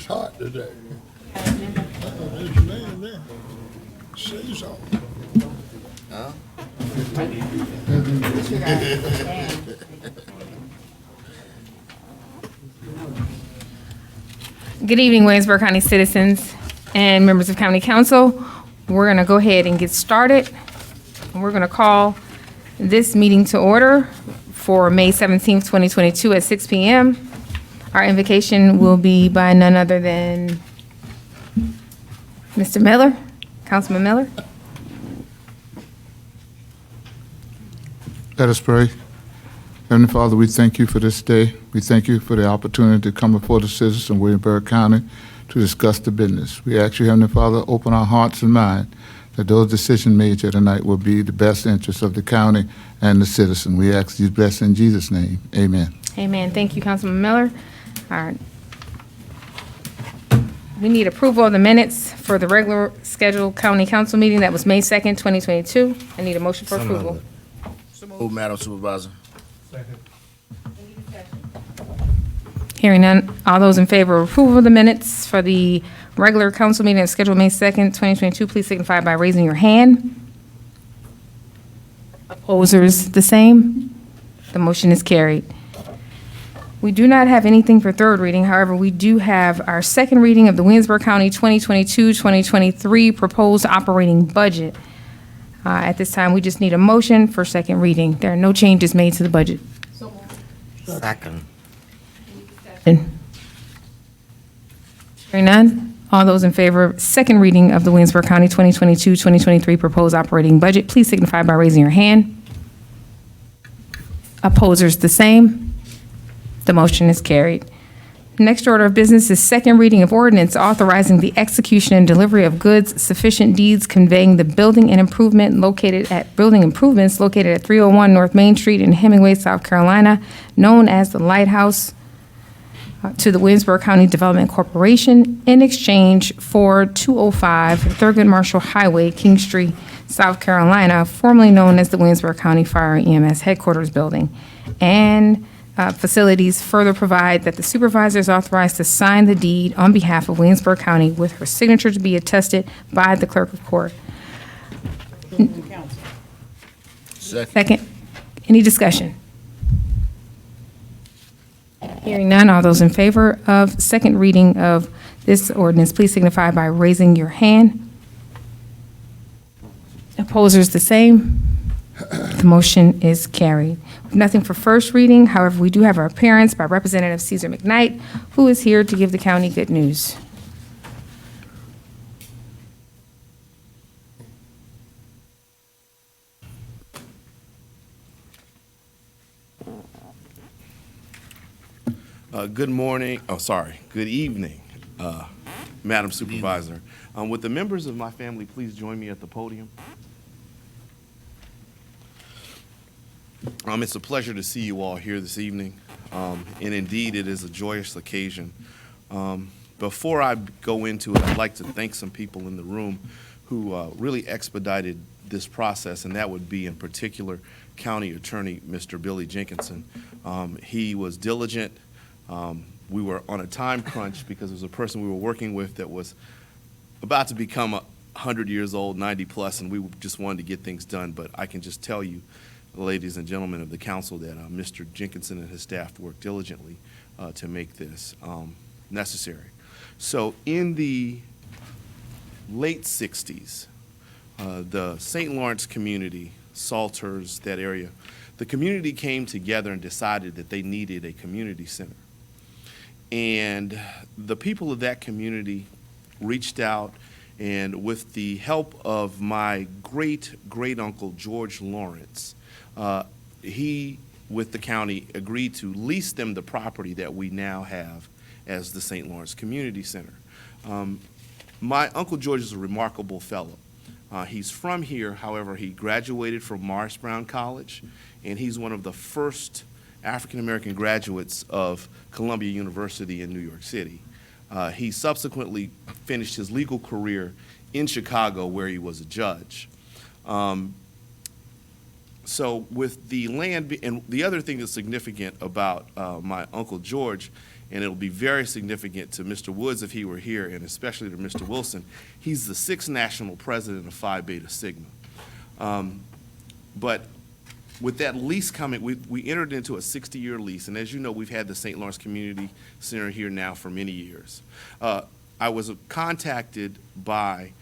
It's hot today. There's a man there. Say something. Huh? Good evening, Waynesburg County citizens and members of County Council. We're going to go ahead and get started. We're going to call this meeting to order for May 17th, 2022 at 6 p.m. Our invocation will be by none other than Mr. Miller, Councilman Miller. Let us pray. Heavenly Father, we thank you for this day. We thank you for the opportunity to come before the citizens of Williamsburg County to discuss the business. We ask you, Heavenly Father, open our hearts and minds that those decisions made here tonight will be the best interests of the county and the citizen. We ask these blessings in Jesus' name. Amen. Amen. Thank you, Councilman Miller. All right. We need approval of the minutes for the regular scheduled county council meeting that was May 2nd, 2022. I need a motion for approval. Move, Madam Supervisor. Hearing none, all those in favor of approval of the minutes for the regular council meeting scheduled May 2nd, 2022, please signify by raising your hand. Opposers, the same. The motion is carried. We do not have anything for third reading. However, we do have our second reading of the Williamsburg County 2022-2023 proposed operating budget. At this time, we just need a motion for second reading. There are no changes made to the budget. Second. Hearing none, all those in favor of second reading of the Williamsburg County 2022-2023 proposed operating budget, please signify by raising your hand. Opposers, the same. The motion is carried. Next order of business is second reading of ordinance authorizing the execution and delivery of goods, sufficient deeds conveying the building improvements located at 301 North Main Street in Hemingway, South Carolina, known as the Lighthouse, to the Williamsburg County Development Corporation in exchange for 205 Thurgood Marshall Highway, Kingstree, South Carolina, formerly known as the Williamsburg County Fire EMS Headquarters Building. And facilities further provide that the supervisor is authorized to sign the deed on behalf of Williamsburg County with her signature to be attested by the clerk of court. Second. Any discussion? Hearing none, all those in favor of second reading of this ordinance, please signify by raising your hand. Opposers, the same. The motion is carried. Nothing for first reading. However, we do have our appearance by Representative Caesar McKnight, who is here to give the county good news. Good morning, good evening, Madam Supervisor. Would the members of my family please join me at the podium? It's a pleasure to see you all here this evening, and indeed it is a joyous occasion. Before I go into it, I'd like to thank some people in the room who really expedited this process, and that would be in particular County Attorney Mr. Billy Jenkinson. He was diligent. We were on a time crunch because it was a person we were working with that was about to become 100 years old, 90 plus, and we just wanted to get things done. But I can just tell you, ladies and gentlemen of the council, that Mr. Jenkinson and his staff worked diligently to make this necessary. So in the late 60s, the St. Lawrence community, Salters, that area, the community came together and decided that they needed a community center. And the people of that community reached out, and with the help of my great-great-uncle, George Lawrence, he, with the county, agreed to lease them the property that we now have as the St. Lawrence Community Center. My Uncle George is a remarkable fellow. He's from here, however, he graduated from Morris Brown College, and he's one of the first African-American graduates of Columbia University in New York City. He subsequently finished his legal career in Chicago, where he was a judge. So with the land, and the other thing that's significant about my Uncle George and it'll be very significant to Mr. Woods if he were here, and especially to Mr. Wilson. He's the 6th national president of Phi Beta Sigma. But with that lease coming, we entered into a 60-year lease, and as you know, we've had the St. Lawrence Community Center here now for many years. I was contacted by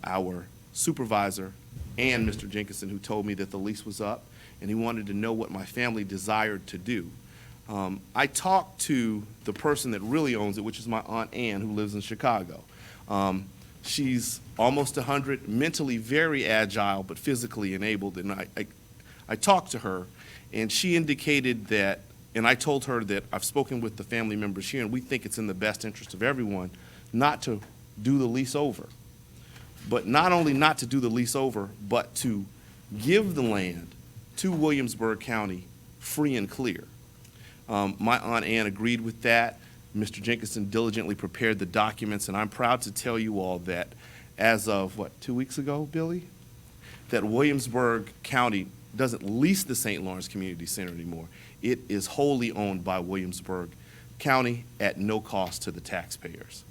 our supervisor and Mr. Jenkinson, who told me that the lease was up, and he wanted to know what my family desired to do. I talked to the person that really owns it, which is my Aunt Ann, who lives in Chicago. She's almost 100, mentally very agile, but physically enabled, and I talked to her, and she indicated that, and I told her that I've spoken with the family members here, and we think it's in the best interest of everyone not to do the lease over. But not only not to do the lease over, but to give the land to Williamsburg County free and clear. My Aunt Ann agreed with that. Mr. Jenkinson diligently prepared the documents, and I'm proud to tell you all that as of, 2 weeks ago, Billy? That Williamsburg County doesn't lease the St. Lawrence Community Center anymore. It is wholly owned by Williamsburg County at no cost to the taxpayers.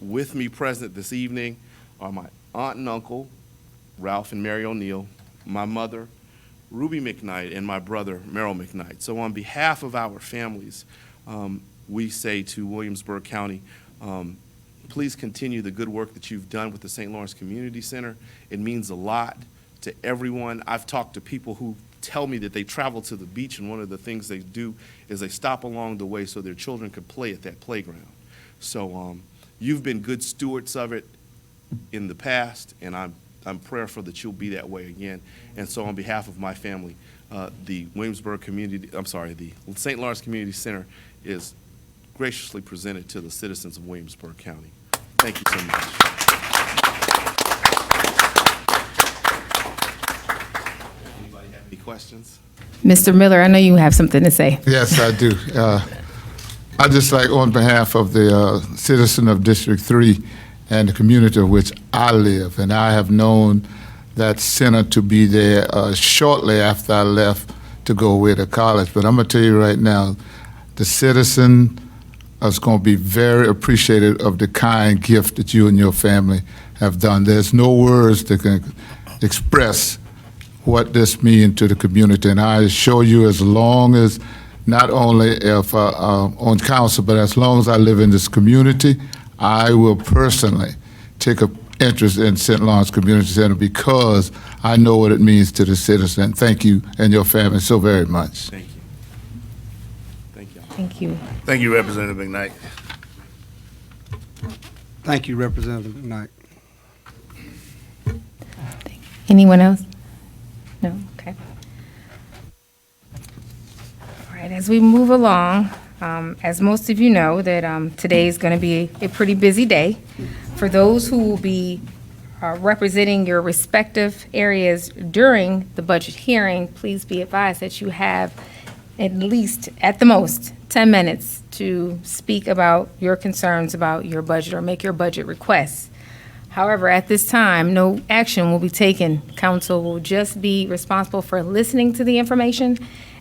With me present this evening are my aunt and uncle, Ralph and Mary O'Neill, my mother, Ruby McKnight, and my brother, Merrill McKnight. So on behalf of our families, we say to Williamsburg County, please continue the good work that you've done with the St. Lawrence Community Center. It means a lot to everyone. I've talked to people who tell me that they travel to the beach, and one of the things they do is they stop along the way so their children can play at that playground. So you've been good stewards of it in the past, and I'm prayerful that you'll be that way again. And so on behalf of my family, the St. Lawrence Community Center is graciously presented to the citizens of Williamsburg County. Thank you so much. Anybody have any questions? Mr. Miller, I know you have something to say. Yes, I do. I'd just like, on behalf of the citizen of District 3 and the community of which I live, and I have known that center to be there shortly after I left to go away to college. But I'm going to tell you right now, the citizen is going to be very appreciative of the kind gift that you and your family have done. There's no words that can express what this means to the community. And I assure you, as long as, not only if on council, but as long as I live in this community, I will personally take an interest in St. Lawrence Community Center because I know what it means to the citizen. Thank you and your family so very much. Thank you. Thank you. Thank you. Thank you, Representative McKnight. Thank you, Representative McKnight. Anyone else? No? Okay. All right, as we move along, as most of you know, that today is going to be a pretty busy day. For those who will be representing your respective areas during the budget hearing, please be advised that you have at least, at the most, 10 minutes to speak about your concerns about your budget or make your budget requests. However, at this time, no action will be taken. Council will just be responsible for listening to the information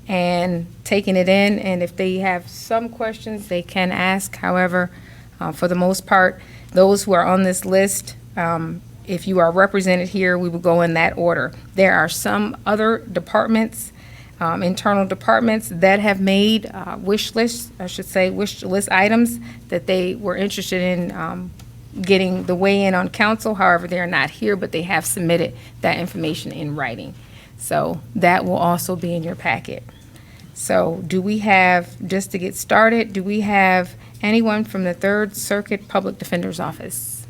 and taking it in, and if they have some questions, they can ask. However, for the most part, those who are on this list, if you are represented here, we will go in that order. There are some other departments, internal departments that have made wish list items that they were interested in getting the weigh-in on council. However, they are not here, but they have submitted that information in writing. So that will also be in your packet. So do we have, just to get started, do we have anyone from the Third Circuit Public Defender's Office?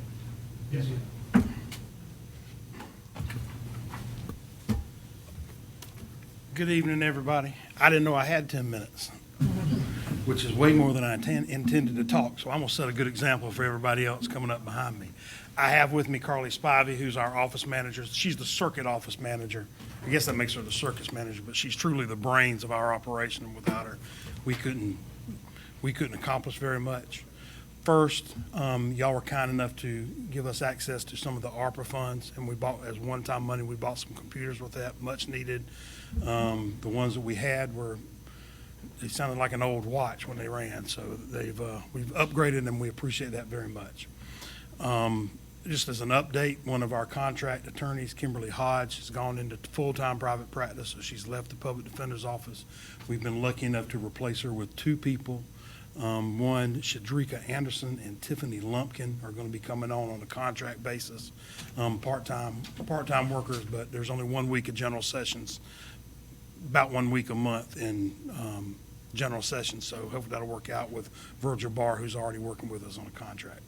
Yes. Good evening, everybody. I didn't know I had 10 minutes, which is way more than I intended to talk, so I'm going to set a good example for everybody else coming up behind me. I have with me Carly Spivey, who's our office manager. She's the circuit office manager. I guess that makes her the circus manager, but she's truly the brains of our operation, and without her, we couldn't accomplish very much. First, y'all were kind enough to give us access to some of the ARPA funds, and we bought, as one-time money, we bought some computers with that, much needed. The ones that we had were They sounded like an old watch when they ran, so we've upgraded them. We appreciate that very much. Just as an update, one of our contract attorneys, Kimberly Hodge, has gone into full-time private practice, so she's left the public defender's office. We've been lucky enough to replace her with two people. One, Shadrika Anderson and Tiffany Lumpkin are going to be coming on a contract basis, part-time workers, but there's only 1 week of general sessions, about 1 week a month in general sessions, so hopefully that'll work out with Virgil Barr, who's already working with us on a contract.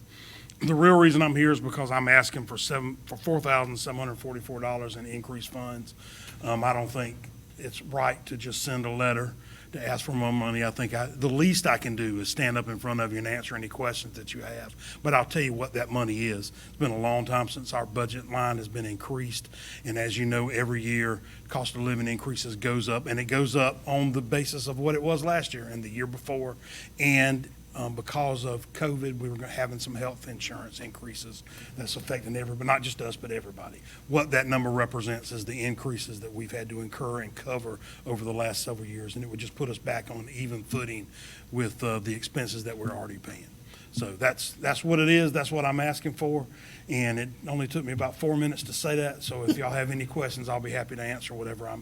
The real reason I'm here is because I'm asking for $4,744 in increased funds. I don't think it's right to just send a letter to ask for more money. I think the least I can do is stand up in front of you and answer any questions that you have. But I'll tell you what that money is. It's been a long time since our budget line has been increased. And as you know, every year, cost of living increases goes up, and it goes up on the basis of what it was last year and the year before. And because of COVID, we were having some health insurance increases that's affecting everybody, not just us, but everybody. What that number represents is the increases that we've had to incur and cover over the last several years, and it would just put us back on even footing with the expenses that we're already paying. So that's what it is. That's what I'm asking for, and it only took me about 4 minutes to say that. So if y'all have any questions, I'll be happy to answer whatever I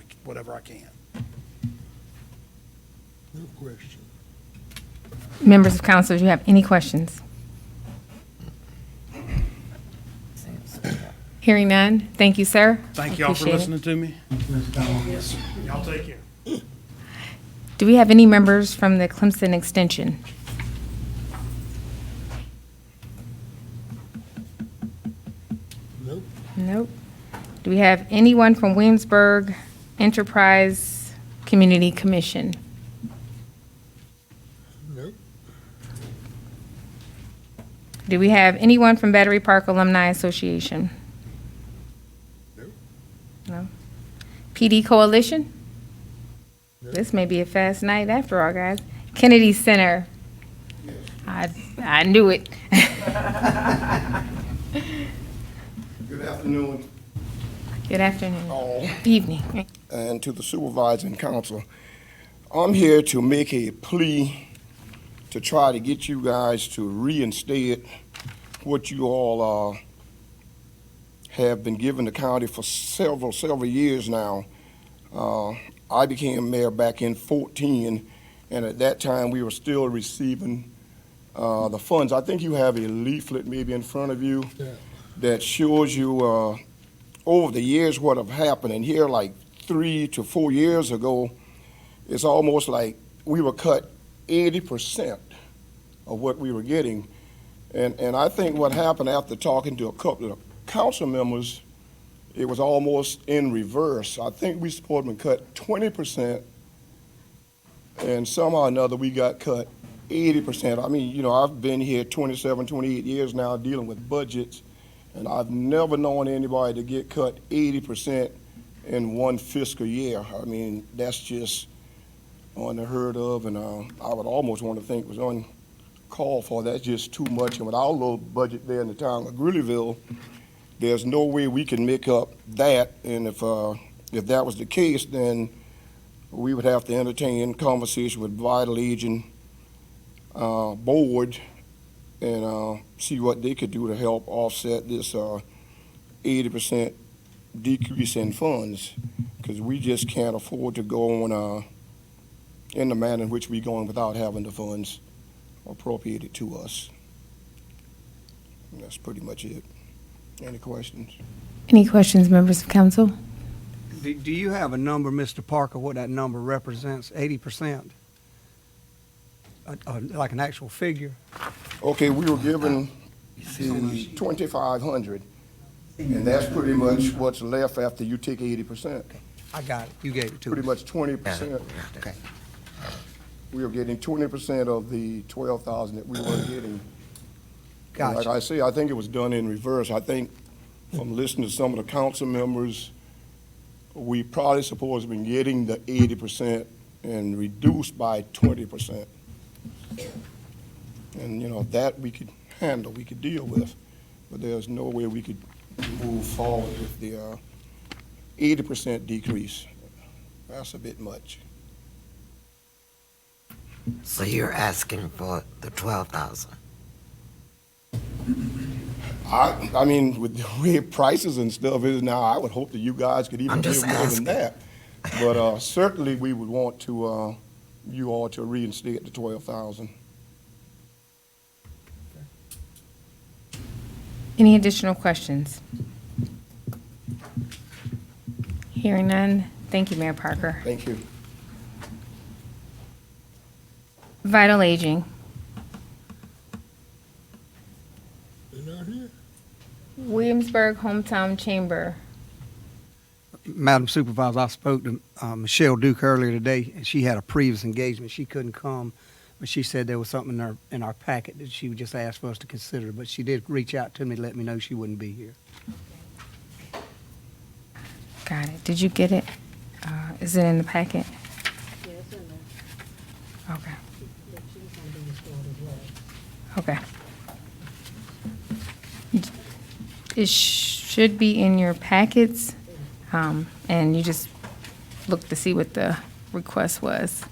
can. No question. Members of council, do you have any questions? Hearing none. Thank you, sir. Thank y'all for Appreciate it. listening to me. Yes, sir. Y'all take care. Do we have any members from the Clemson Extension? Nope. Nope. Do we have anyone from Williamsburg Enterprise Community Commission? Nope. Do we have anyone from Battery Park Alumni Association? Nope. No. PD Coalition? Nope. This may be a fast night after all, guys. Kennedy Center? I knew it. Good afternoon, Good afternoon. all, Evening. and to the supervising council. I'm here to make a plea to try to get you guys to reinstate what you all have been giving the county for several years now. I became mayor back in 2014, and at that time, we were still receiving the funds. I think you have a leaflet maybe in front of you Yeah. that shows you over the years what have happened. And here, like 3 to 4 years ago, it's almost like we were cut 80% of what we were getting. And I think what happened after talking to a couple of council members, it was almost in reverse. I think we supposed to be cut 20%, and somehow or another we got cut 80%. I mean, you know, I've been here 27, 28 years now dealing with budgets, and I've never known anybody to get cut 80% in one fiscal year. I mean, that's just unheard of, and I would almost want to think it was uncalled for. That's just too much. And with our little budget there in the town of Greeleyville, there's no way we can make up that. And if that was the case, then we would have to entertain conversation with Vital Agent board and see what they could do to help offset this 80% decrease in funds, because we just can't afford to go on in the manner in which we're going without having the funds appropriated to us. And that's pretty much it. Any questions? Any questions, members of council? Do you have a number, Mr. Parker, what that number represents, 80%? Like an actual figure? Okay, we were given the 2,500, and that's pretty much what's left after you take 80%. I got it. You gave it to Pretty us. much 20%. Okay. We were getting 20% of the 12,000 that we were getting. And Gotcha. like I say, I think it was done in reverse. I think from listening to some of the council members, we probably supposed to be getting the 80% and reduced by 20%. And, you know, that we could handle, we could deal with, but there's no way we could move forward with the 80% decrease. That's a bit much. So you're asking for the 12,000? I mean, with the way prices and stuff is now, I would hope that you guys could even I'm give just more asking. than that. But certainly, we would want to, you all to reinstate the 12,000. Any additional questions? Hearing none. Thank you, Mayor Parker. Thank you. Vital Aging. They're not here. Williamsburg Hometown Chamber. Madam Supervisor, I spoke to Michelle Duke earlier today, and she had a previous engagement. She couldn't come, but she said there was something in our packet that she would just ask for us to consider. But she did reach out to me to let me know she wouldn't be here. Got it. Did you get it? Is it in the packet? Yeah, it's in there. Okay. She's gonna be restored as well. Okay. It should be in your packets, and you just look to see what the request was.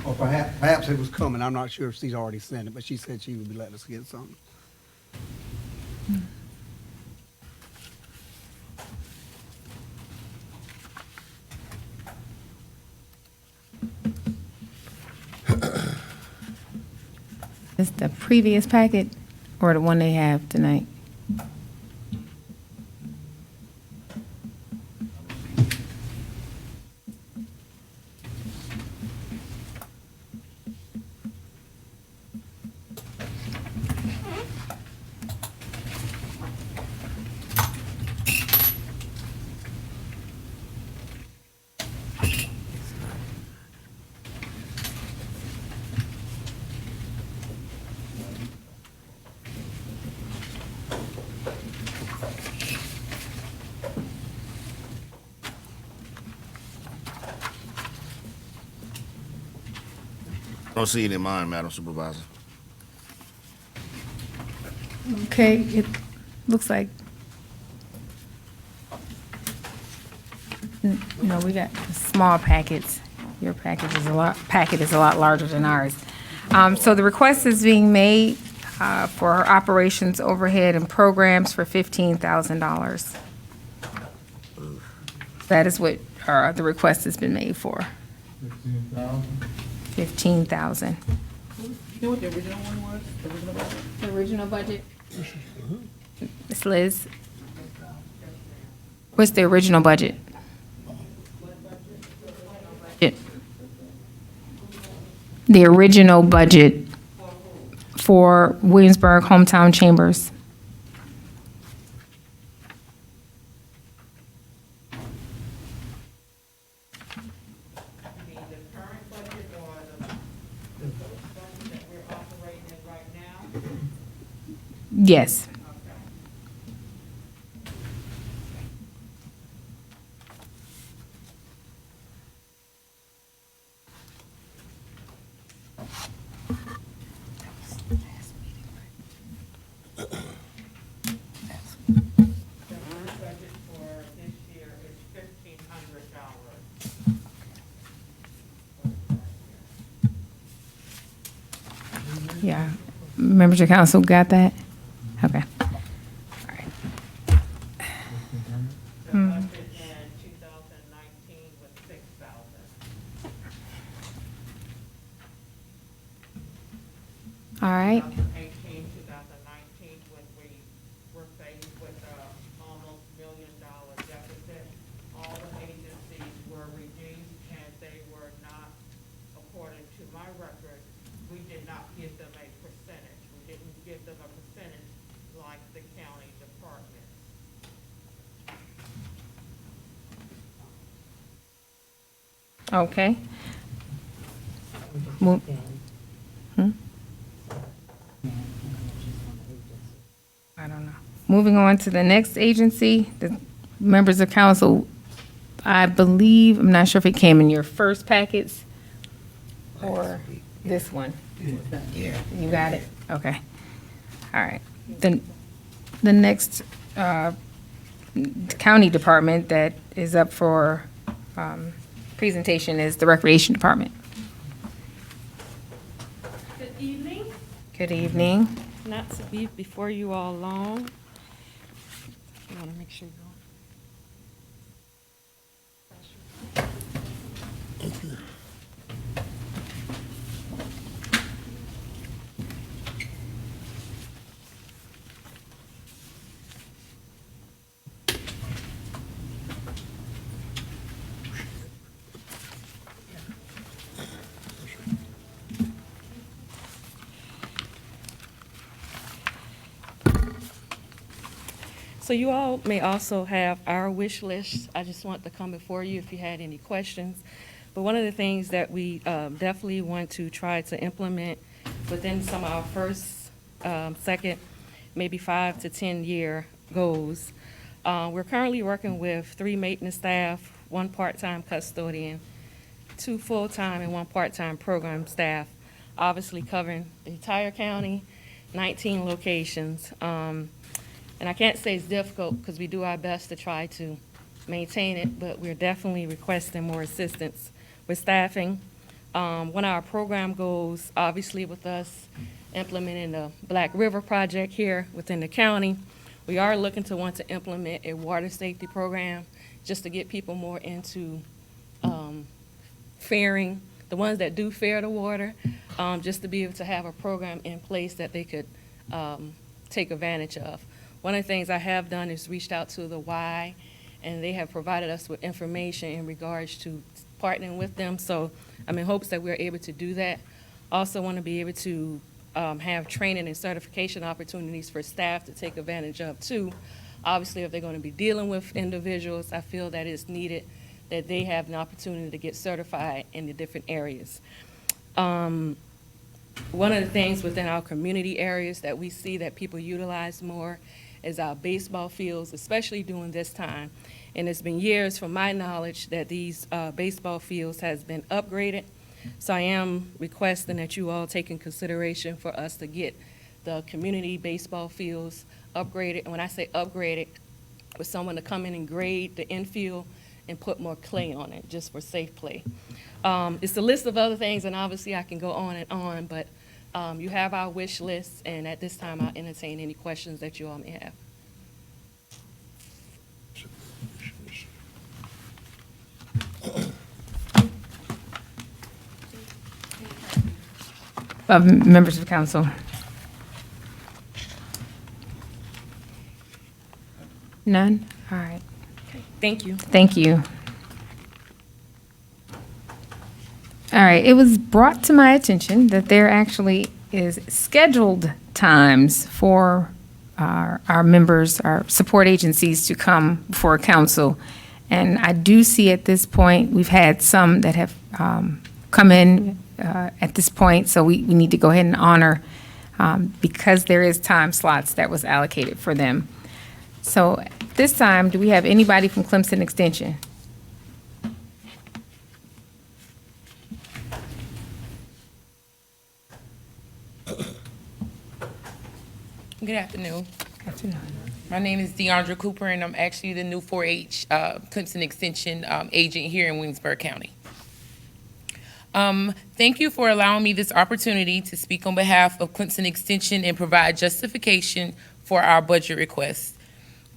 Or perhaps it was coming. I'm not sure if she's already sent it, but she said she would be letting us get something. Is the previous packet or the one they have tonight? I don't see it in mine, Madam Supervisor. Okay, it looks like. No, we got small packets. Your package is a lot larger than ours. So the request is being made for operations overhead and programs for $15,000. That is what the request has been made for. 15,000. You know what the original one was? The original budget? The original budget? Ms. Liz? What's the original budget? The original budget for Williamsburg Hometown Chambers. Yes. Yeah. Members of council got that? Okay. All right. Budget in 2019 was 6,000. All right. 2018, 2019, when we were faced with almost $1 million deficit, all the agencies were reduced and they were not, according to my record, we did not give them a percentage. We didn't give them a percentage like the county department. Okay. Mo- I don't know. Moving on to the next agency, the members of council, I believe, I'm not sure if it came in your first packets or this one. Yeah. You got it? Okay. All right. The next county department that is up for presentation is the Recreation Department. Good evening. Good evening. Not to be before you all long. I want to make sure you're Thank you. So you all may also have our wish list. I just want to come before you if you had any questions. But one of the things that we definitely want to try to implement within some of our first, second, maybe 5 to 10-year goals. We're currently working with 3 maintenance staff, 1 part-time custodian, 2 full-time and 1 part-time program staff, obviously covering the entire county, 19 locations. And I can't say it's difficult because we do our best to try to maintain it, but we're definitely requesting more assistance with staffing. One of our program goals, obviously with us implementing the Black River Project here within the county, we are looking to want to implement a water safety program just to get people more into faring, the ones that do fare the water, just to be able to have a program in place that they could take advantage of. One of the things I have done is reached out to the Y, and they have provided us with information in regards to partnering with them. So I'm in hopes that we're able to do that. Also want to be able to have training and certification opportunities for staff to take advantage of too. Obviously, if they're going to be dealing with individuals, I feel that it's needed that they have an opportunity to get certified in the different areas. One of the things within our community areas that we see that people utilize more is our baseball fields, especially during this time. And it's been years, from my knowledge, that these baseball fields has been upgraded. So I am requesting that you all take in consideration for us to get the community baseball fields upgraded. And when I say upgraded, with someone to come in and grade the infield and put more clay on it, just for safe play. It's a list of other things, and obviously I can go on and on, but you have our wish list, and at this time I'll entertain any questions that you all may have. Members of council. None? All right. Thank you. Thank you. All right, it was brought to my attention that there actually is scheduled times for our members, our support agencies to come before council. And I do see at this point, we've had some that have come in at this point, so we need to go ahead and honor because there is time slots that was allocated for them. So this time, do we have anybody from Clemson Extension? Good afternoon. Afternoon. My name is Deandra Cooper, and I'm actually the new 4-H Clemson Extension agent here in Williamsburg County. Thank you for allowing me this opportunity to speak on behalf of Clemson Extension and provide justification for our budget request.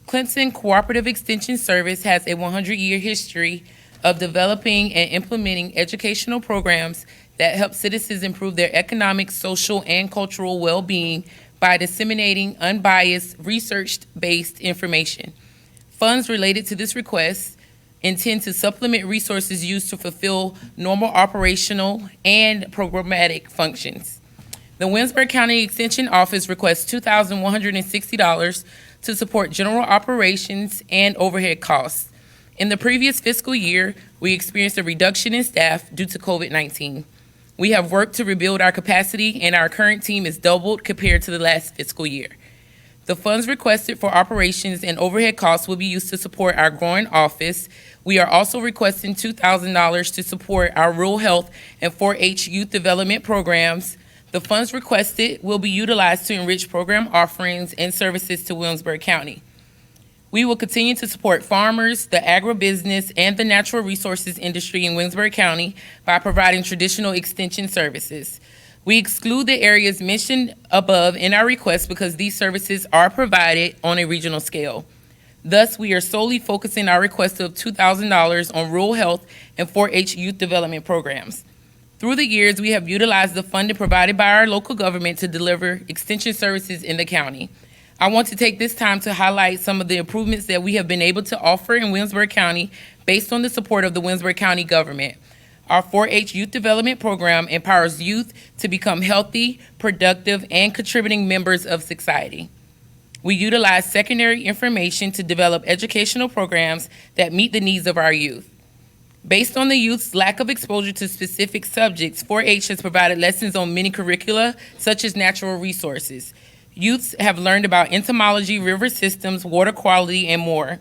Clemson Cooperative Extension Service has a 100-year history of developing and implementing educational programs that help citizens improve their economic, social, and cultural well-being by disseminating unbiased, research-based information. Funds related to this request intend to supplement resources used to fulfill normal operational and programmatic functions. The Williamsburg County Extension Office requests $2,160 to support general operations and overhead costs. In the previous fiscal year, we experienced a reduction in staff due to COVID-19. We have worked to rebuild our capacity, and our current team is doubled compared to the last fiscal year. The funds requested for operations and overhead costs will be used to support our growing office. We are also requesting $2,000 to support our rural health and 4-H youth development programs. The funds requested will be utilized to enrich program offerings and services to Williamsburg County. We will continue to support farmers, the agribusiness, and the natural resources industry in Williamsburg County by providing traditional extension services. We exclude the areas mentioned above in our request because these services are provided on a regional scale. Thus, we are solely focusing our request of $2,000 on rural health and 4-H youth development programs. Through the years, we have utilized the funding provided by our local government to deliver extension services in the county. I want to take this time to highlight some of the improvements that we have been able to offer in Williamsburg County based on the support of the Williamsburg County government. Our 4-H youth development program empowers youth to become healthy, productive, and contributing members of society. We utilize secondary information to develop educational programs that meet the needs of our youth. Based on the youth's lack of exposure to specific subjects, 4-H has provided lessons on many curricula, such as natural resources. Youths have learned about entomology, river systems, water quality, and more.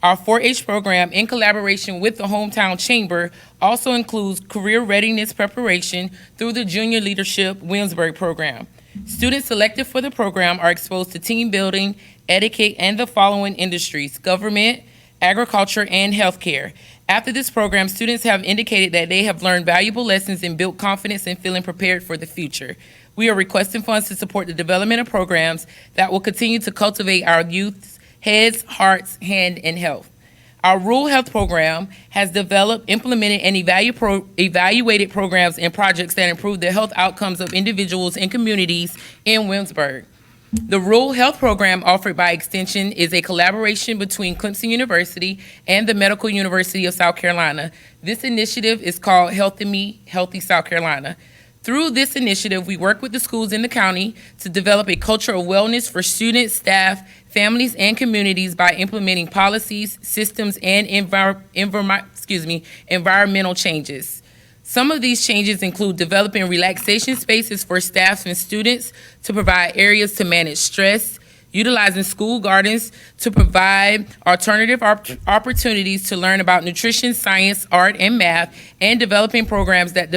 Our 4-H program, in collaboration with the Hometown Chamber, also includes career readiness preparation through the Junior Leadership Williamsburg program. Students selected for the program are exposed to team building, etiquette, and the following industries: government, agriculture, and healthcare. After this program, students have indicated that they have learned valuable lessons and built confidence in feeling prepared for the future. We are requesting funds to support the development of programs that will continue to cultivate our youth's heads, hearts, hand, and health. Our rural health program has developed, implemented, and evaluated programs and projects that improve the health outcomes of individuals and communities in Williamsburg. The rural health program offered by Extension is a collaboration between Clemson University and the Medical University of South Carolina. This initiative is called Healthy Me, Healthy South Carolina. Through this initiative, we work with the schools in the county to develop a culture of wellness for students, staff, families, and communities by implementing policies, systems, and environmental changes. Some of these changes include developing relaxation spaces for staff and students to provide areas to manage stress, utilizing school gardens to provide alternative opportunities to learn about nutrition, science, art, and math, and developing programs that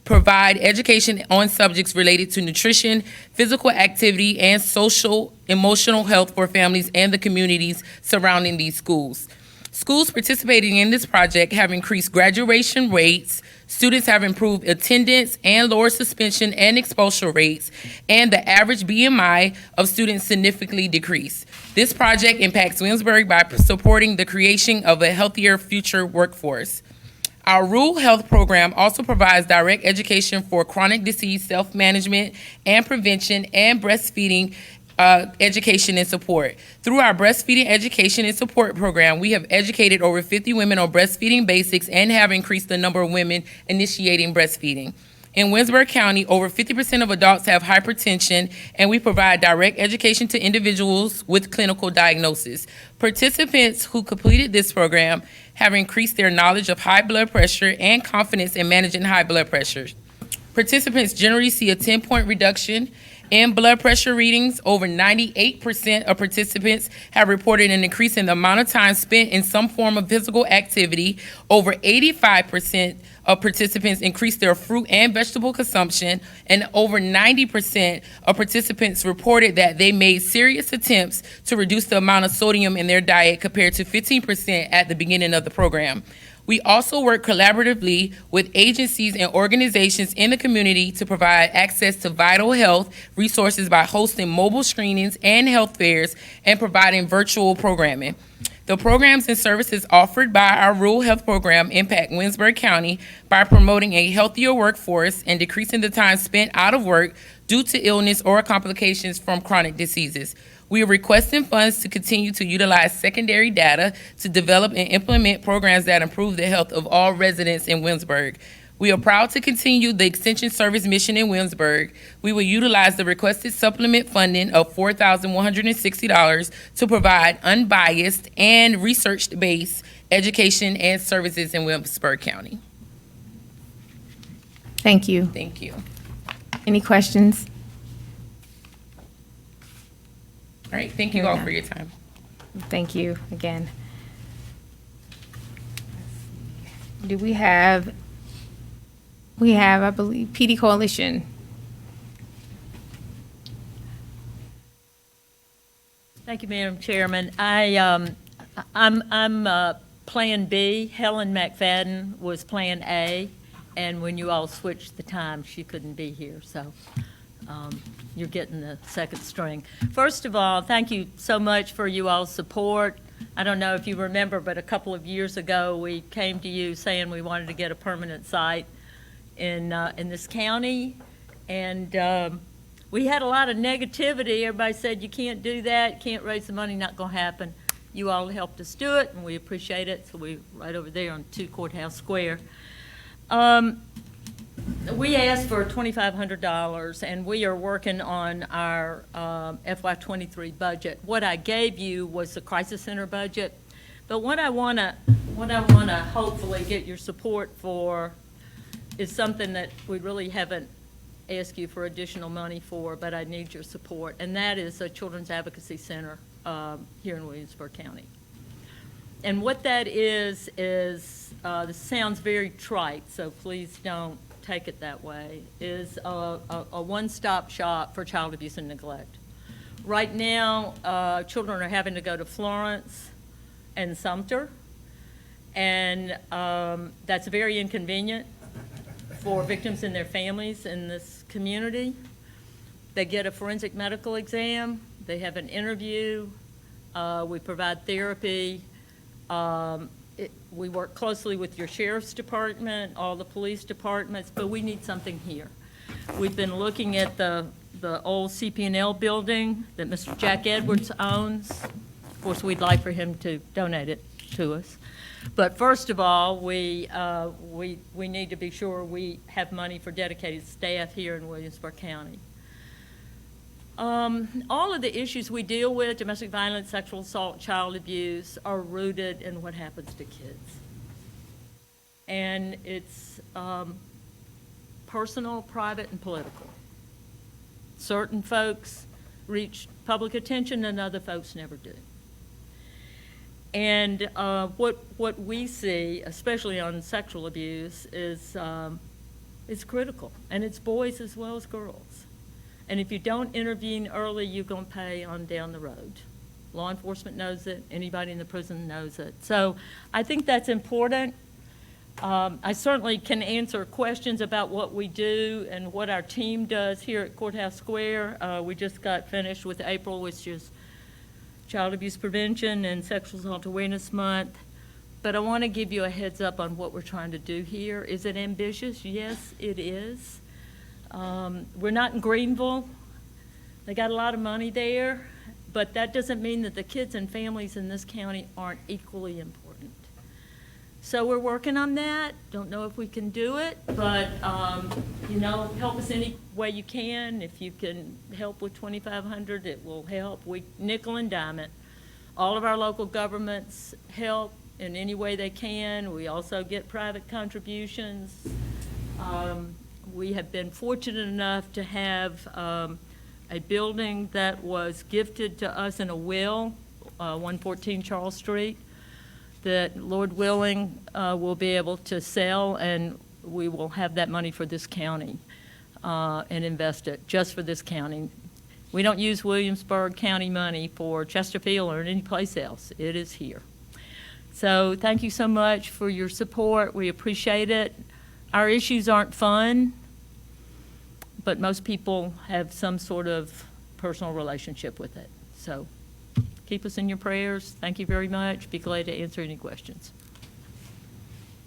provide education on subjects related to nutrition, physical activity, and social, emotional health for families and the communities surrounding these schools. Schools participating in this project have increased graduation rates, students have improved attendance and lower suspension and expulsion rates, and the average BMI of students significantly decreased. This project impacts Williamsburg by supporting the creation of a healthier future workforce. Our rural health program also provides direct education for chronic disease self-management and prevention and breastfeeding education and support. Through our breastfeeding education and support program, we have educated over 50 women on breastfeeding basics and have increased the number of women initiating breastfeeding. In Williamsburg County, over 50% of adults have hypertension, and we provide direct education to individuals with clinical diagnosis. Participants who completed this program have increased their knowledge of high blood pressure and confidence in managing high blood pressure. Participants generally see a 10-point reduction in blood pressure readings. Over 98% of participants have reported an increase in the amount of time spent in some form of physical activity. Over 85% of participants increased their fruit and vegetable consumption, and over 90% of participants reported that they made serious attempts to reduce the amount of sodium in their diet compared to 15% at the beginning of the program. We also work collaboratively with agencies and organizations in the community to provide access to vital health resources by hosting mobile screenings and health fairs and providing virtual programming. The programs and services offered by our rural health program impact Williamsburg County by promoting a healthier workforce and decreasing the time spent out of work due to illness or complications from chronic diseases. We are requesting funds to continue to utilize secondary data to develop and implement programs that improve the health of all residents in Williamsburg. We are proud to continue the Extension Service mission in Williamsburg. We will utilize the requested supplement funding of $4,160 to provide unbiased and research-based education and services in Williamsburg County. Thank you. Thank you. Any questions? All right, thank you all for your time. Thank you again. Do we have, I believe, PD Coalition. Thank you, Madam Chairman. I'm Plan B. Helen McFadden was Plan A, and when you all switched the time, she couldn't be here, so you're getting the second string. First of all, thank you so much for you all's support. I don't know if you remember, but a couple of years ago, we came to you saying we wanted to get a permanent site in this county, and we had a lot of negativity. Everybody said, you can't do that, you can't raise the money, not going to happen. You all helped us do it, and we appreciate it. So we're right over there on 2 Courthouse Square. We asked for $2,500, and we are working on our FY23 budget. What I gave you was the crisis center budget, but what I wanna hopefully get your support for is something that we really haven't ask you for additional money for, but I need your support, and that is a Children's Advocacy Center here in Williamsburg County. And what that is this sounds very trite, so please don't take it that way, is a one-stop shop for child abuse and neglect. Right now, children are having to go to Florence and Sumter, and that's very inconvenient for victims and their families in this community. They get a forensic medical exam, they have an interview, we provide therapy, we work closely with your sheriff's department, all the police departments, but we need something here. We've been looking at the old CP&L building that Mr. Jack Edwards owns. Of course, we'd like for him to donate it to us. But first of all, we need to be sure we have money for dedicated staff here in Williamsburg County. All of the issues we deal with, domestic violence, sexual assault, child abuse, are rooted in what happens to kids. And it's personal, private, and political. Certain folks reach public attention and other folks never do. And what we see, especially on sexual abuse, is critical, and it's boys as well as girls. And if you don't intervene early, you're going to pay on down the road. Law enforcement knows it. Anybody in the prison knows it. So I think that's important. I certainly can answer questions about what we do and what our team does here at Courthouse Square. We just got finished with April, which is Child Abuse Prevention and Sexual Assault Awareness Month. But I want to give you a heads up on what we're trying to do here. Is it ambitious? Yes, it is. We're not in Greenville. They got a lot of money there, but that doesn't mean that the kids and families in this county aren't equally important. So we're working on that. Don't know if we can do it, but help us any way you can. If you can help with $2,500, it will help. We nickel and dime it. All of our local governments help in any way they can. We also get private contributions. We have been fortunate enough to have a building that was gifted to us in a will, 114 Charles Street, that Lord willing will be able to sell, and we will have that money for this county and invest it just for this county. We don't use Williamsburg County money for Chesterfield or any place else. It is here. So thank you so much for your support. We appreciate it. Our issues aren't fun, but most people have some sort of personal relationship with it. So keep us in your prayers. Thank you very much. Be glad to answer any questions.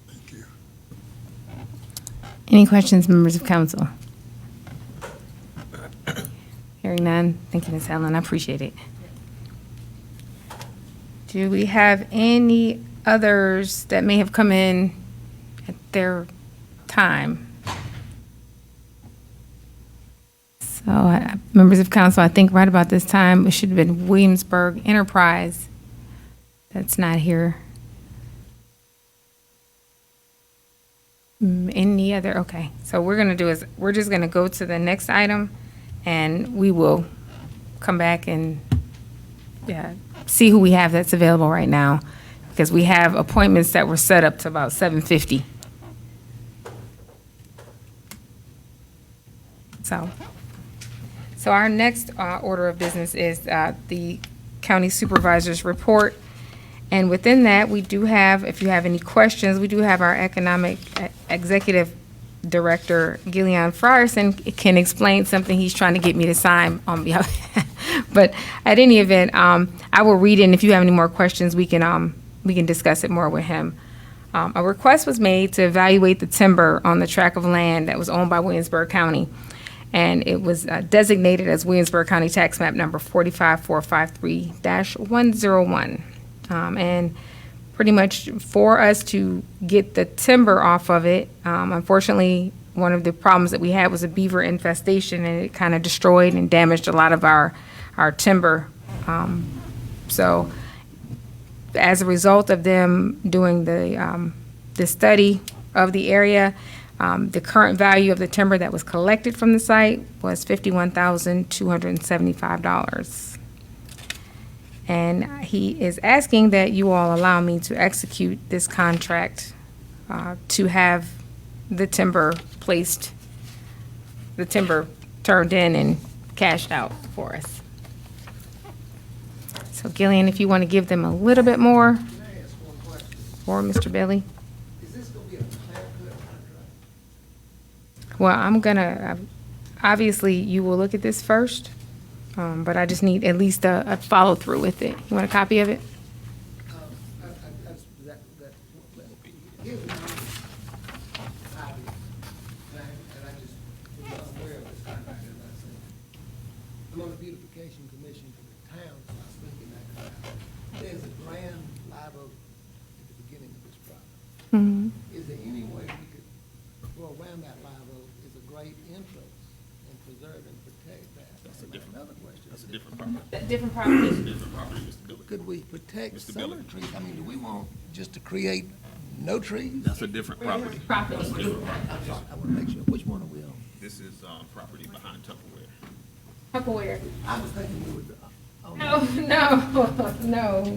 Thank you. Any questions, members of council? Hearing none. Thank you, Ms. Allen. I appreciate it. Do we have any others that may have come in at their time? So, members of council, I think right about this time, it should have been Williamsburg Enterprise. That's not here. Any other? Okay. So we're going to do is we're just going to go to the next item, and we will come back and see who we have that's available right now, because we have appointments that were set up to about 7:50. So our next order of business is the County Supervisor's report. And within that, we do have, if you have any questions, we do have our Economic Executive Director, Gillian Frierson, can explain something he's trying to get me to sign on behalf. But at any event, I will read it, and if you have any more questions, we can discuss it more with him. A request was made to evaluate the timber on the tract of land that was owned by Williamsburg County, and it was designated as Williamsburg County Tax Map number 45453-101. And pretty much for us to get the timber off of it, unfortunately, one of the problems that we had was a beaver infestation, and it kind of destroyed and damaged a lot of our timber. So as a result of them doing the study of the area, the current value of the timber that was collected from the site was $51,275. And he is asking that you all allow me to execute this contract to have the timber placed, the timber turned in and cashed out for us. So Gillian, if you want to give them a little bit more, or Mr. Bailey. Is this going to be a clear-cut contract? Well, I'm gonna, obviously, you will look at this first, but I just need at least a follow-through with it. You want a copy of it? I'm on the beautification commission for the town, so I was thinking that there's a grand live oak at the beginning of this project. Mhm. Is there any way we could go around that live oak is a great interest and preserve and protect that? That's a different, another question. That's a different property. Different property. Different property, Mr. Billy. Could we protect summer trees? I mean, do we want just to create no trees? That's a different property. Property. That's a different property. I'm sorry, I want to make sure, which one are we on? This is property behind Tupperware. Tupperware. I was thinking we would. No,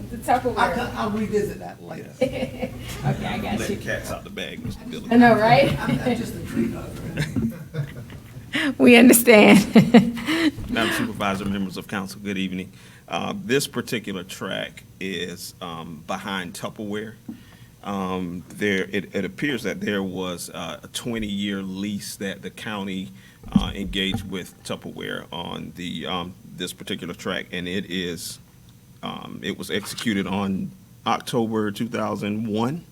the Tupperware. I'll revisit that later. Okay, I got Let you. the cat's out the bag, Mr. Billy. I know, right? I'm just a tree hugger. We understand. Madam Supervisor, members of council, good evening. This particular track is behind Tupperware. It appears that there was a 20-year lease that the county engaged with Tupperware on this particular track, and it was executed on October 2001.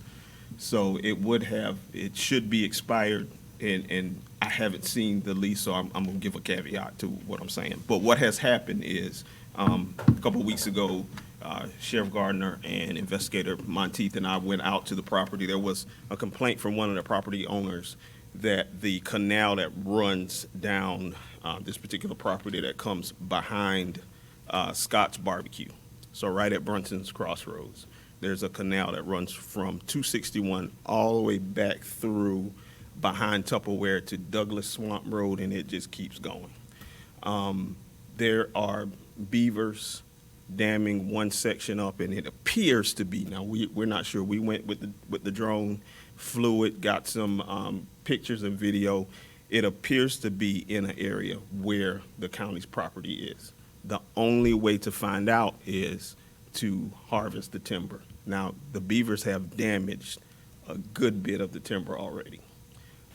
So it should be expired, and I haven't seen the lease, so I'm gonna give a caveat to what I'm saying. But what has happened is, a couple of weeks ago, Sheriff Gardner and Investigator Monteith and I went out to the property. There was a complaint from one of the property owners that the canal that runs down this particular property that comes behind Scott's Barbecue, so right at Brunson's Crossroads, there's a canal that runs from 261 all the way back through behind Tupperware to Douglas Swamp Road, and it just keeps going. There are beavers damming one section up, and it appears to be, now we're not sure, we went with the drone, flew it, got some pictures and video. It appears to be in an area where the county's property is. The only way to find out is to harvest the timber. Now, the beavers have damaged a good bit of the timber already.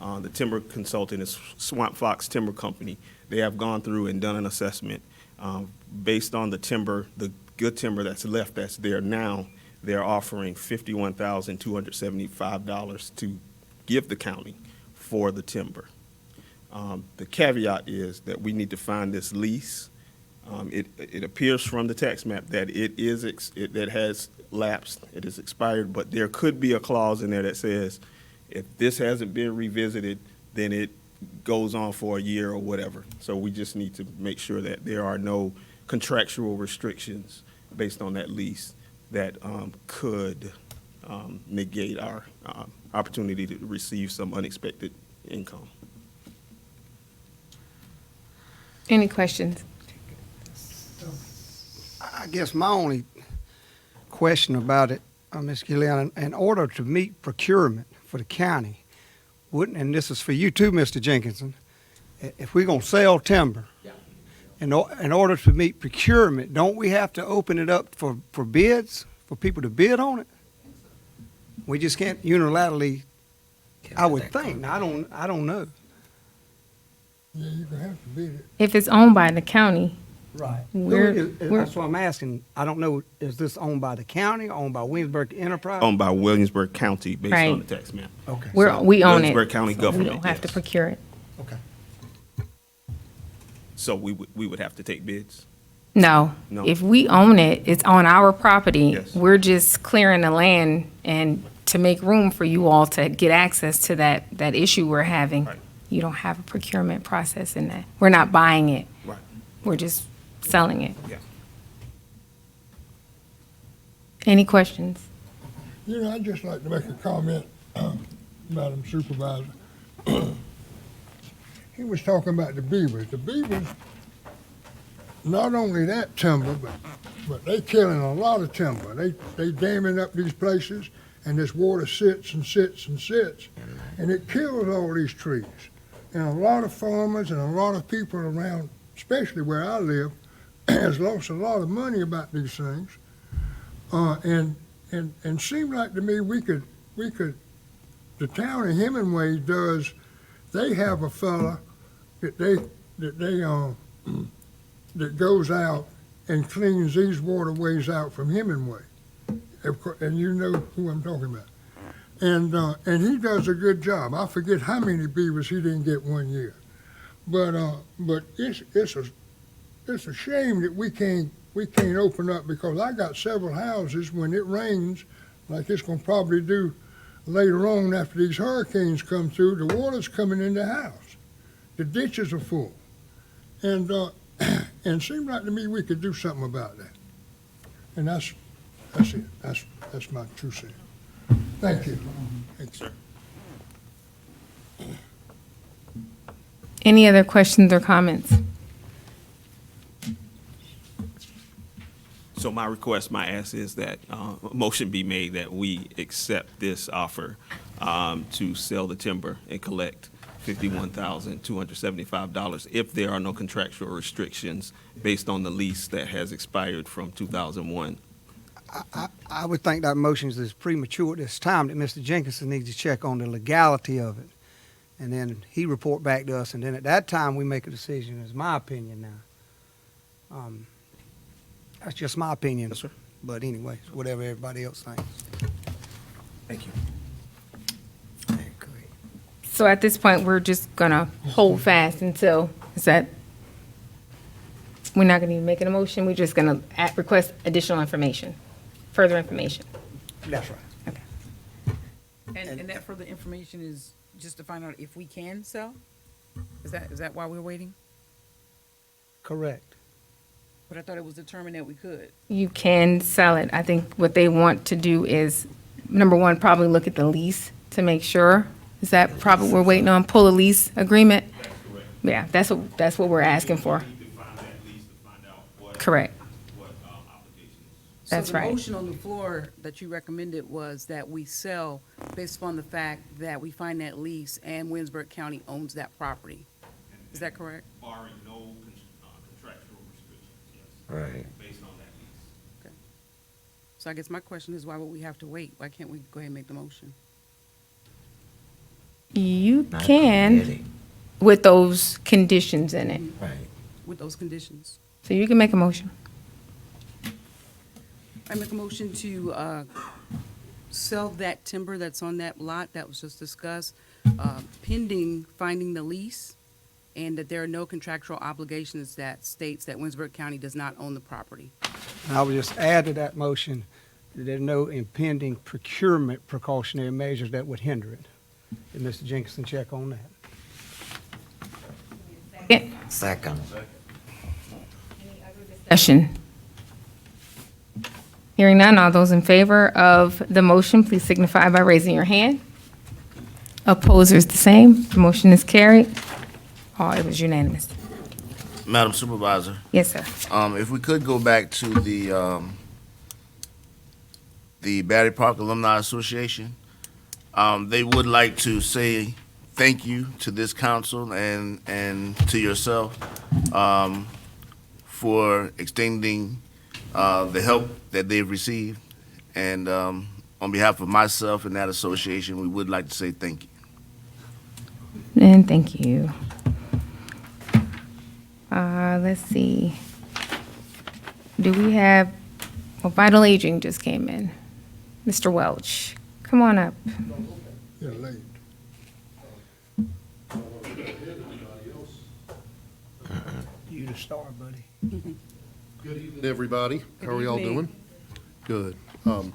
The timber consultant is Swamp Fox Timber Company. They have gone through and done an assessment. Based on the timber, the good timber that's left that's there now, they're offering $51,275 to give the county for the timber. The caveat is that we need to find this lease. It appears from the tax map that it has lapsed, it is expired, but there could be a clause in there that says if this hasn't been revisited, then it goes on for a year or whatever. So we just need to make sure that there are no contractual restrictions based on that lease that could negate our opportunity to receive some unexpected income. Any questions? I guess my only question about it, Ms. Gillian, in order to meet procurement for the county, wouldn't, and this is for you too, Mr. Jenkinson, if we're gonna sell timber, in order to meet procurement, don't we have to open it up for bids, for people to bid on it? We just can't unilaterally, I would think. Now, I don't know. Yeah, you're gonna have to bid it. If it's owned by the county, Right. we're- That's what I'm asking. I don't know, is this owned by the county, owned by Williamsburg Enterprise? Owned by Williamsburg County based on Right. the tax map. Okay. we own it. Williamsburg County so government, We don't have to yes. procure it. Okay. So we would have to take bids? No. No. If we own it, it's on our property. Yes. We're just clearing the land and to make room for you all to get access to that issue we're having. Right. You don't have a procurement process in that. We're not buying it. Right. We're just selling it. Yeah. Any questions? You know, I'd just like to make a comment, Madam Supervisor. He was talking about the beavers. The beavers, not only that timber, but they killing a lot of timber. They damming up these places, and this water sits and sits and sits, and it kills all these trees. And a lot of farmers and a lot of people around, especially where I live, has lost a lot of money about these things. And seemed like to me we could, the town of Hemingway does, they have a fella that goes out and cleans these waterways out from Hemingway. And you know who I'm talking about. And he does a good job. I forget how many beavers he didn't get one year. But it's a shame that we can't open up, because I got several houses when it rains, like it's gonna probably do later on after these hurricanes come through, the water's coming in the house. The ditches are full. And it seemed like to me we could do something about that. And that's it. That's my 2 cents. Thank you. Thank you. Any other questions or comments? So my request, my ask is that a motion be made that we accept this offer to sell the timber and collect $51,275 if there are no contractual restrictions based on the lease that has expired from 2001. I would think that motion is premature at this time, that Mr. Jenkinson needs to check on the legality of it. And then he report back to us, and then at that time, we make a decision, is my opinion now. That's just my opinion. Yes, sir. But anyways, whatever everybody else thinks. Thank you. So at this point, we're just gonna hold fast until, we're not gonna even make a motion, we're just gonna request additional information, further information. That's right. Okay. And that further information is just to find out if we can sell? Is that why we're waiting? Correct. But I thought it was determined that we could. You can sell it. I think what they want to do is, number one, probably look at the lease to make sure. Is that probably, we're waiting on, pull a lease agreement? That's correct. Yeah, that's what we're asking for. We need to find that lease to find out what. Correct. What obligations. That's So the right. motion on the floor that you recommended was that we sell based upon the fact that we find that lease and Williamsburg County owns that property. Is that correct? Barring no contractual restrictions, yes. Right. Based on that lease. So I guess my question is, why would we have to wait? Why can't we go ahead and make the motion? You Not can, really. with those conditions in it. Right. With those conditions? So you can make a motion. I make a motion to sell that timber that's on that lot that was just discussed, pending finding the lease, and that there are no contractual obligations that states that Williamsburg County does not own the property. And I would just add to that motion that there are no impending procurement precautionary measures that would hinder it. Did Mr. Jenkinson check on that? Second. Discussion. Hearing none, all those in favor of the motion, please signify by raising your hand. Opposers, the same. The motion is carried. Oh, it was unanimous. Madam Supervisor, Yes, sir. if we could go back to the Battery Park Alumni Association, they would like to say thank you to this council and to yourself for extending the help that they've received. And on behalf of myself and that association, we would like to say thank you. And thank you. Let's see. Do we have, well, Vital Aging just came in. Mr. Welch, come on up. You're late. You the star, buddy. Good evening, everybody. How are y'all doing? Good. I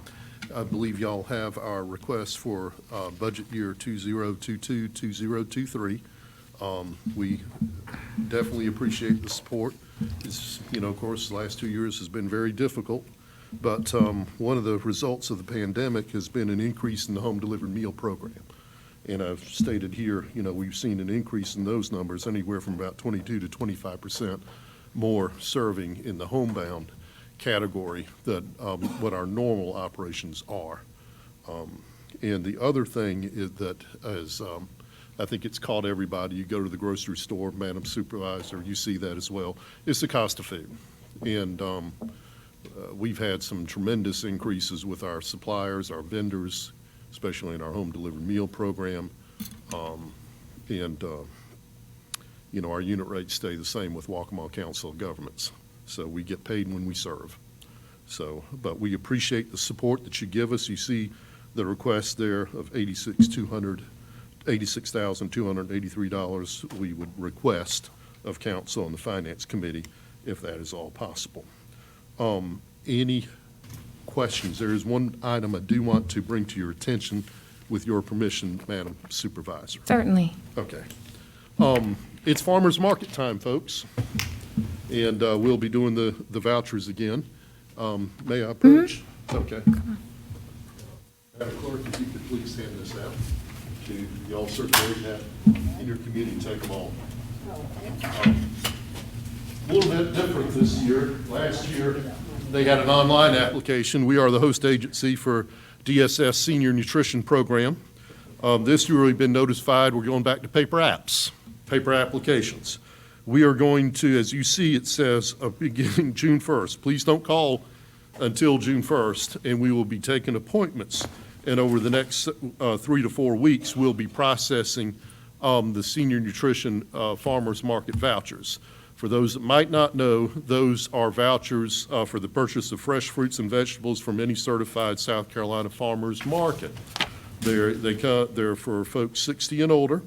believe y'all have our request for budget year 2022, 2023. We definitely appreciate the support. It's, of course, the last 2 years has been very difficult, but one of the results of the pandemic has been an increase in the home delivered meal program. And I've stated here, we've seen an increase in those numbers, anywhere from about 22 to 25% more serving in the homebound category than what our normal operations are. And the other thing is that, I think it's caught everybody, you go to the grocery store, Madam Supervisor, you see that as well, it's the cost of food. And we've had some tremendous increases with our suppliers, our vendors, especially in our home delivered meal program. Our unit rates stay the same with Waccamaw Council of Governments. So we get paid when we serve. So, but we appreciate the support that you give us. You see the request there of $86,283 we would request of council and the Finance Committee, if that is all possible. Any questions? There is one item I do want to bring to your attention, with your permission, Madam Supervisor. Certainly. Okay. It's farmers market time, folks, and we'll be doing the vouchers again. May I approach? Okay. Madam Clerk, if you could please hand this out to y'all, circulate that in your community, take them all. A little bit different this year. Last year, they had an online application. We are the host agency for DSS Senior Nutrition Program. This year, we've been notified we're going back to paper apps, paper applications. We are going to, as you see, it says beginning June 1st. Please don't call until June 1st, and we will be taking appointments. And over the next 3 to 4 weeks, we'll be processing the Senior Nutrition Farmers Market vouchers. For those that might not know, those are vouchers for the purchase of fresh fruits and vegetables from any certified South Carolina farmers market. They're for folks 60 and older.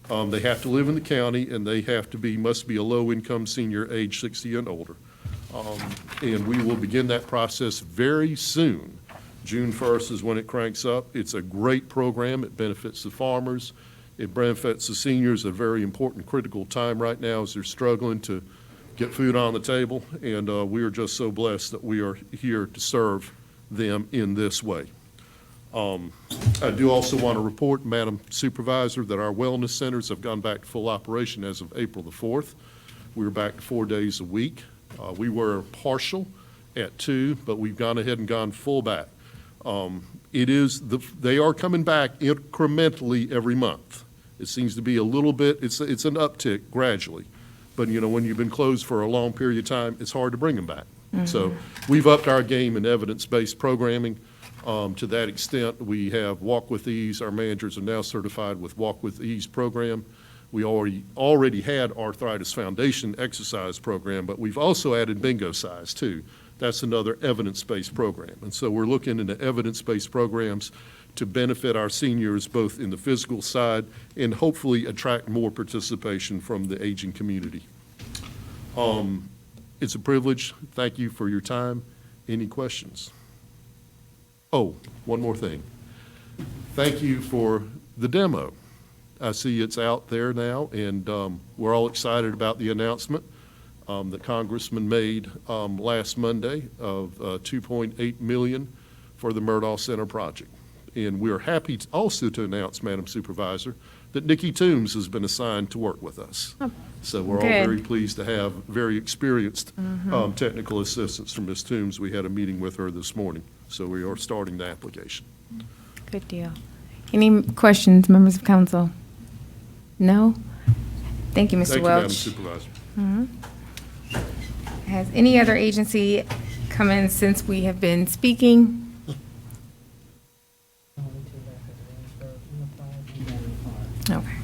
They have to live in the county, and they must be a low-income senior age 60 and older. And we will begin that process very soon. June 1st is when it cranks up. It's a great program. It benefits the farmers. It benefits the seniors at a very important, critical time right now as they're struggling to get food on the table. And we are just so blessed that we are here to serve them in this way. I do also want to report, Madam Supervisor, that our wellness centers have gone back to full operation as of April the 4th. We're back to 4 days a week. We were partial at 2, but we've gone ahead and gone full back. They are coming back incrementally every month. It seems to be a little bit, it's an uptick gradually. But, when you've been closed for a long period of time, it's hard to bring them back. Mm-hmm. So we've upped our game in evidence-based programming. To that extent, we have Walk with Ease. Our managers are now certified with Walk with Ease program. We already had Arthritis Foundation exercise program, but we've also added Bingo Size too. That's another evidence-based program. And so we're looking into evidence-based programs to benefit our seniors both in the physical side and hopefully attract more participation from the aging community. It's a privilege. Thank you for your time. Any questions? Oh, one more thing. Thank you for the demo. I see it's out there now, and we're all excited about the announcement that Congressman made last Monday of $2.8 million for the Murdaugh Center project. And we're happy also to announce, Madam Supervisor, that Nikki Toombs has been assigned to work with us. Oh, so we're all very pleased to have very experienced technical assistance from Ms. Toombs. We had a meeting with her this morning, so we are starting the application. Good deal. Any questions, members of council? No? Thank you, Mr. Welch. Thank you, Madam Supervisor. Has any other agency come in since we have been speaking? Okay.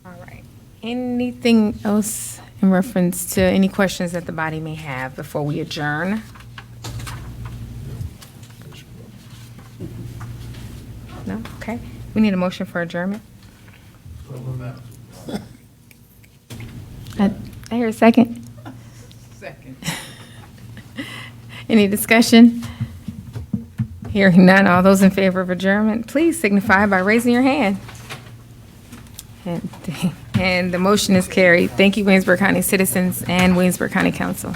All right. Anything else in reference to any questions that the body may have before we adjourn? No? Okay. We need a motion for adjournment. I hear a second. Second. Any discussion? Hearing none, all those in favor of adjournment, please signify by raising your hand. And the motion is carried. Thank you, Waynesburg County citizens and Waynesburg County Council.